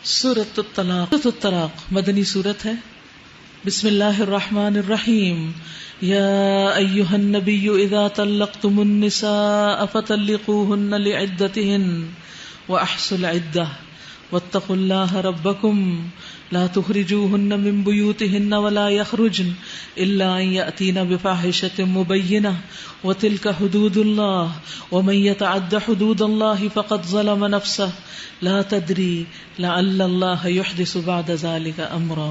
سورۃ الطلاق مدنی سورت ہے. بسم اللہ الرحمن الرحیم. یا ایھا النبی اذا طلقتم النساء فطلقوهن لعدتهن واحصوا العدة واتقوا الله ربكم لا تخرجوهن من بيوتهن ولا يخرجن إلا أن يأتين بفاحشة مبينة وتلك حدود الله ومن يتعد حدود الله فقد ظلم نفسه لا تدري لعل الله يحدث بعد ذلك أمرا.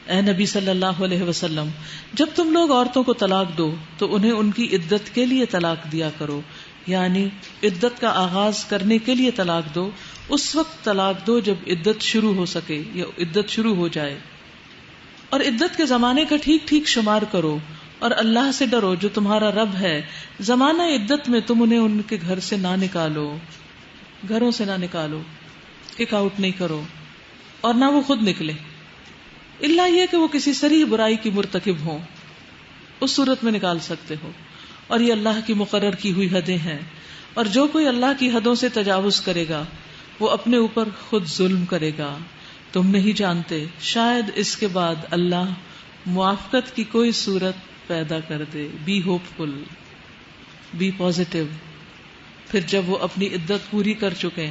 اے نبی صلی اللہ علیہ وسلم، جب تم لوگ عورتوں کو طلاق دو تو انہیں ان کی عدت کے لیے طلاق دیا کرو، یعنی عدت کا آغاز کرنے کے لیے طلاق دو. اس وقت طلاق دو جب عدت شروع ہو سکے یا عدت شروع ہو جائے، اور عدت کے زمانے کا ٹھیک ٹھیک شمار کرو اور اللہ سے ڈرو جو تمہارا رب ہے. زمانہ عدت میں تم انہیں ان کے گھر سے نہ نکالو، گھروں سے نہ نکالو، کک آؤٹ نہیں کرو، اور نہ وہ خود نکلے، الا یہ کہ وہ کسی صریح برائی کی مرتکب ہوں، اس صورت میں نکال سکتے ہو. اور یہ اللہ کی مقرر کی ہوئی حدیں ہیں، اور جو کوئی اللہ کی حدوں سے تجاوز کرے گا وہ اپنے اوپر خود ظلم کرے گا. تم نہیں جانتے، شاید اس کے بعد اللہ موافقت کی کوئی صورت پیدا کر دے. Be hopeful, be positive. پھر جب وہ اپنی عدت پوری کر چکے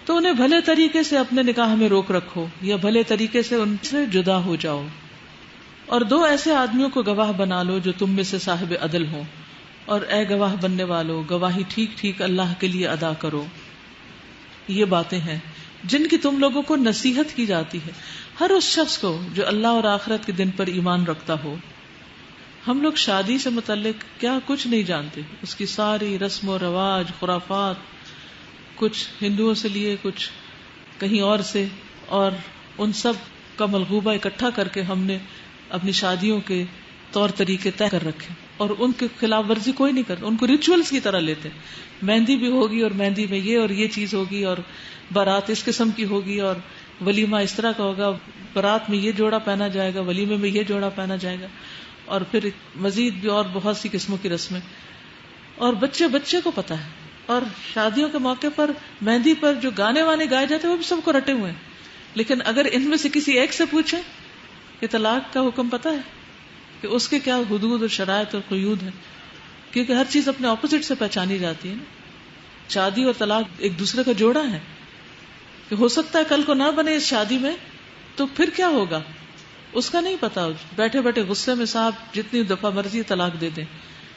تو انہیں بھلے طریقے سے اپنے نکاح میں روک رکھو یا بھلے طریقے سے ان سے جدا ہو جاؤ، اور دو ایسے آدمیوں کو گواہ بنا لو جو تم میں سے صاحب عدل ہوں، اور اے گواہ بننے والو گواہی ٹھیک ٹھیک اللہ کے لیے ادا کرو. یہ باتیں ہیں جن کی تم لوگوں کو نصیحت کی جاتی ہے، ہر اس شخص کو جو اللہ اور آخرت کے دن پر ایمان رکھتا ہو. ہم لوگ شادی سے متعلق کیا کچھ نہیں جانتے، اس کی ساری رسم و رواج، خرافات، کچھ ہندوؤں سے لیے، کچھ کہیں اور سے، اور ان سب کا ملغوبہ اکٹھا کر کے ہم نے اپنی شادیوں کے طور طریقے طے کر رکھے، اور ان کے خلاف ورزی کوئی نہیں کرتا، ان کو ریچولز کی طرح لیتے. مہندی بھی ہوگی اور مہندی میں یہ اور یہ چیز ہوگی، اور بارات اس قسم کی ہوگی، اور ولیمہ اس طرح کا ہوگا، بارات میں یہ جوڑا پہنا جائے گا، ولیمے میں یہ جوڑا پہنا جائے گا، اور پھر مزید بھی اور بہت سی قسموں کی رسمیں. اور بچے کو پتا ہے، اور شادیوں کے موقع پر مہندی پر جو گانے وانے گائے جاتے ہیں وہ بھی سب کو رٹے ہوئے ہیں. لیکن اگر ان میں سے کسی ایک سے پوچھیں کہ طلاق کا حکم پتا ہے کہ اس کے کیا حدود اور شرائط اور قیود ہیں، کیونکہ ہر چیز اپنے اپوزٹ سے پہچانی جاتی ہے نا. شادی اور طلاق ایک دوسرے کا جوڑا ہے، کہ ہو سکتا ہے کل کو نہ بنے اس شادی میں تو پھر کیا ہوگا اس کا نہیں پتا. بیٹھے بیٹھے غصے میں صاحب جتنی دفعہ مرضی طلاق دے دیں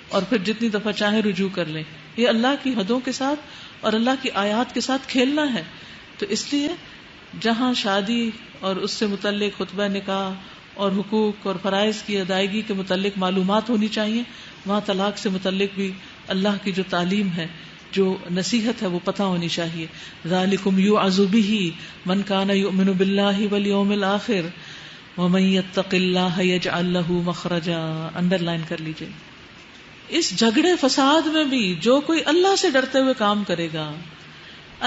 اور پھر جتنی دفعہ چاہیں رجوع کر لیں. یہ اللہ کی حدوں کے ساتھ اور اللہ کی آیات کے ساتھ کھیلنا ہے. تو اس لیے جہاں شادی اور اس سے متعلق خطبہ نکاح اور حقوق اور فرائض کی ادائیگی کے متعلق معلومات ہونی چاہیے، وہاں طلاق سے متعلق بھی اللہ کی جو تعلیم ہے، جو نصیحت ہے، وہ پتہ ہونی چاہیے. ذالکم یوعظ بہ من کان یؤمن باللہ والیوم الآخر ومن یتق اللہ یجعل لہ مخرجا. انڈر لائن کر لیجیے. اس جھگڑے فساد میں بھی جو کوئی اللہ سے ڈرتے ہوئے کام کرے گا،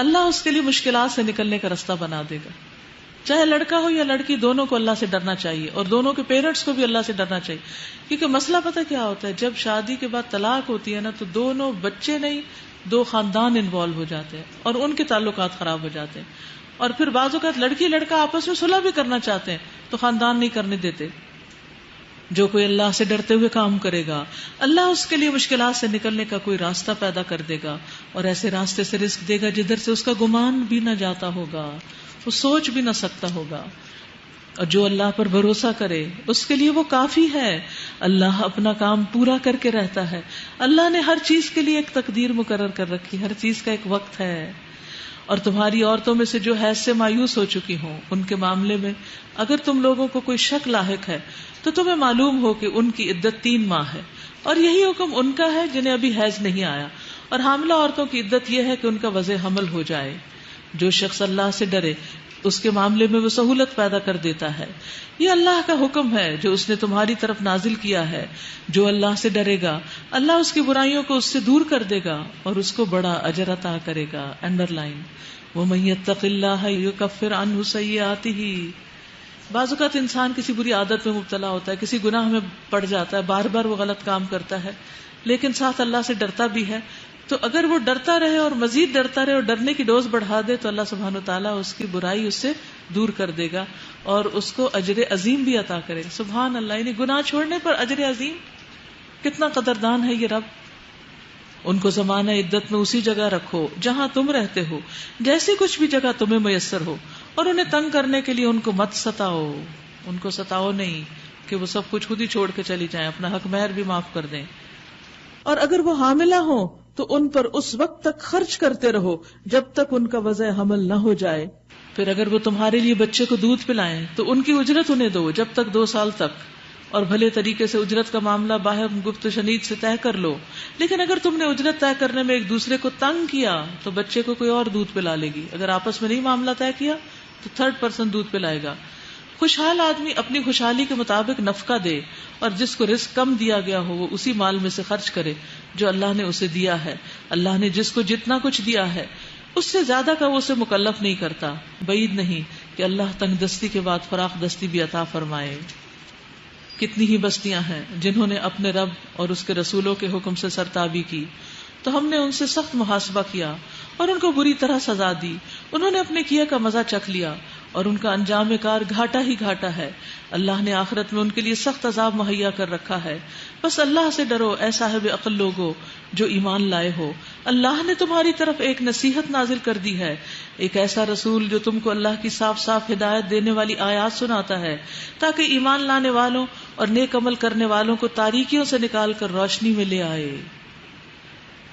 اللہ اس کے لیے مشکلات سے نکلنے کا راستہ بنا دے گا. چاہے لڑکا ہو یا لڑکی، دونوں کو اللہ سے ڈرنا چاہیے، اور دونوں کے پیرنٹس کو بھی اللہ سے ڈرنا چاہیے. کیونکہ مسئلہ پتہ کیا ہوتا ہے، جب شادی کے بعد طلاق ہوتی ہے نا، تو دونوں بچے نہیں، دو خاندان انوالو ہو جاتے ہیں اور ان کے تعلقات خراب ہو جاتے ہیں. اور پھر بعض اوقات لڑکی لڑکا آپس میں صلح بھی کرنا چاہتے ہیں تو خاندان نہیں کرنے دیتے. جو کوئی اللہ سے ڈرتے ہوئے کام کرے گا، اللہ اس کے لیے مشکلات سے نکلنے کا کوئی راستہ پیدا کر دے گا، اور ایسے راستے سے رزق دے گا جدھر سے اس کا گمان بھی نہ جاتا ہوگا، وہ سوچ بھی نہ سکتا ہوگا. اور جو اللہ پر بھروسہ کرے اس کے لیے وہ کافی ہے. اللہ اپنا کام پورا کر کے رہتا ہے. اللہ نے ہر چیز کے لیے ایک تقدیر مقرر کر رکھی، ہر چیز کا ایک وقت ہے. اور تمہاری عورتوں میں سے جو حیض سے مایوس ہو چکی ہوں، ان کے معاملے میں اگر تم لوگوں کو کوئی شک لاحق ہے تو تمہیں معلوم ہو کہ ان کی عدت 3 ماہ ہے، اور یہی حکم ان کا ہے جنہیں ابھی حیض نہیں آیا. اور حاملہ عورتوں کی عدت یہ ہے کہ ان کا وضع حمل ہو جائے. جو شخص اللہ سے ڈرے اس کے معاملے میں وہ سہولت پیدا کر دیتا ہے. یہ اللہ کا حکم ہے جو اس نے تمہاری طرف نازل کیا ہے. جو اللہ سے ڈرے گا اللہ اس کی برائیوں کو اس سے دور کر دے گا اور اس کو بڑا اجر عطا کرے گا. انڈر لائن وَمَن يَتَّقِ اللَّهَ يُكَفِّرْ عَنْهُ سَيِّئَاتِهِ. بعض اوقات انسان کسی بری عادت میں مبتلا ہوتا ہے، کسی گناہ میں پڑ جاتا ہے، بار بار وہ غلط کام کرتا ہے، لیکن ساتھ اللہ سے ڈرتا بھی ہے، تو اگر وہ ڈرتا رہے اور مزید ڈرتا رہے اور ڈرنے کی ڈوز بڑھا دے تو اللہ سبحانہ وتعالیٰ اس کی برائی اس سے دور کر دے گا اور اس کو اجر عظیم بھی عطا کرے گا. سبحان اللہ. یعنی گناہ چھوڑنے پر اجر عظیم. کتنا قدردان ہے یہ رب. ان کو زمانہ عدت میں اسی جگہ رکھو جہاں تم رہتے ہو، جیسی کچھ بھی جگہ تمہیں میسر ہو، اور انہیں تنگ کرنے کے لیے ان کو مت ستاؤ. ان کو ستاؤ نہیں کہ وہ سب کچھ خود ہی چھوڑ کے چلی جائیں، اپنا حق مہر بھی معاف کر دیں. اور اگر وہ حاملہ ہوں تو ان پر اس وقت تک خرچ کرتے رہو جب تک ان کا وضع حمل نہ ہو جائے. پھر اگر وہ تمہارے لیے بچے کو دودھ پلائیں تو ان کی اجرت انہیں دو جب تک 2 سال تک، اور بھلے طریقے سے اجرت کا معاملہ باہم گفت و شنید سے طے کر لو. لیکن اگر تم نے اجرت طے کرنے میں ایک دوسرے کو تنگ کیا تو بچے کو کوئی اور دودھ پلا لے گی. اگر آپس میں نہیں معاملہ طے کیا تو 3rd پرسن دودھ پلائے گا. خوشحال آدمی اپنی خوشحالی کے مطابق نفقہ دے، اور جس کو رزق کم دیا گیا ہو وہ اسی مال میں سے خرچ کرے جو اللہ نے اسے دیا ہے. اللہ نے جس کو جتنا کچھ دیا ہے اس سے زیادہ کا وہ اسے مکلف نہیں کرتا. بعید نہیں کہ اللہ تنگ دستی کے بعد فراخ دستی بھی عطا فرمائے. کتنی ہی بستیاں ہیں جنہوں نے اپنے رب اور اس کے رسولوں کے حکم سے سرتابی کی تو ہم نے ان سے سخت محاسبہ کیا اور ان کو بری طرح سزا دی. انہوں نے اپنے کیے کا مزہ چکھ لیا اور ان کا انجام کار گھاٹا ہی گھاٹا ہے. اللہ نے آخرت میں ان کے لیے سخت عذاب مہیا کر رکھا ہے. بس اللہ سے ڈرو اے صاحب عقل لوگو جو ایمان لائے ہو. اللہ نے تمہاری طرف ایک نصیحت نازل کر دی ہے، ایک ایسا رسول جو تم کو اللہ کی صاف صاف ہدایت دینے والی آیات سناتا ہے تاکہ ایمان لانے والوں اور نیک عمل کرنے والوں کو تاریکیوں سے نکال کر روشنی میں لے آئے.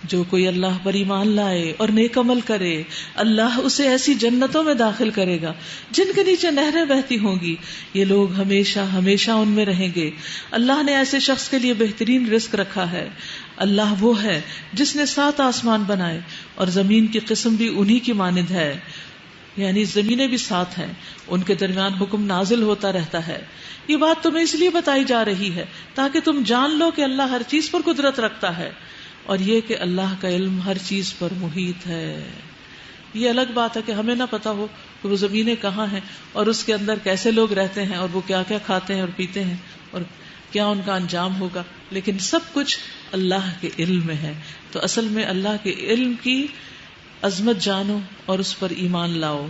جو کوئی اللہ پر ایمان لائے اور نیک عمل کرے اللہ اسے ایسی جنتوں میں داخل کرے گا جن کے نیچے نہریں بہتی ہوں گی. یہ لوگ ہمیشہ ہمیشہ ان میں رہیں گے. اللہ نے ایسے شخص کے لیے بہترین رزق رکھا ہے. اللہ وہ ہے جس نے 7 آسمان بنائے اور زمین کی قسم بھی انہی کی مانند ہے. یعنی زمینیں بھی 7 ہیں، ان کے درمیان حکم نازل ہوتا رہتا ہے. یہ بات تمہیں اس لیے بتائی جا رہی ہے تاکہ تم جان لو کہ اللہ ہر چیز پر قدرت رکھتا ہے، اور یہ کہ اللہ کا علم ہر چیز پر محیط ہے. یہ الگ بات ہے کہ ہمیں نہ پتا ہو کہ وہ زمینیں کہاں ہیں اور اس کے اندر کیسے لوگ رہتے ہیں اور وہ کیا کیا کھاتے ہیں اور پیتے ہیں اور کیا ان کا انجام ہوگا، لیکن سب کچھ اللہ کے علم میں ہے. تو اصل میں اللہ کے علم کی عظمت جانو اور اس پر ایمان لاؤ.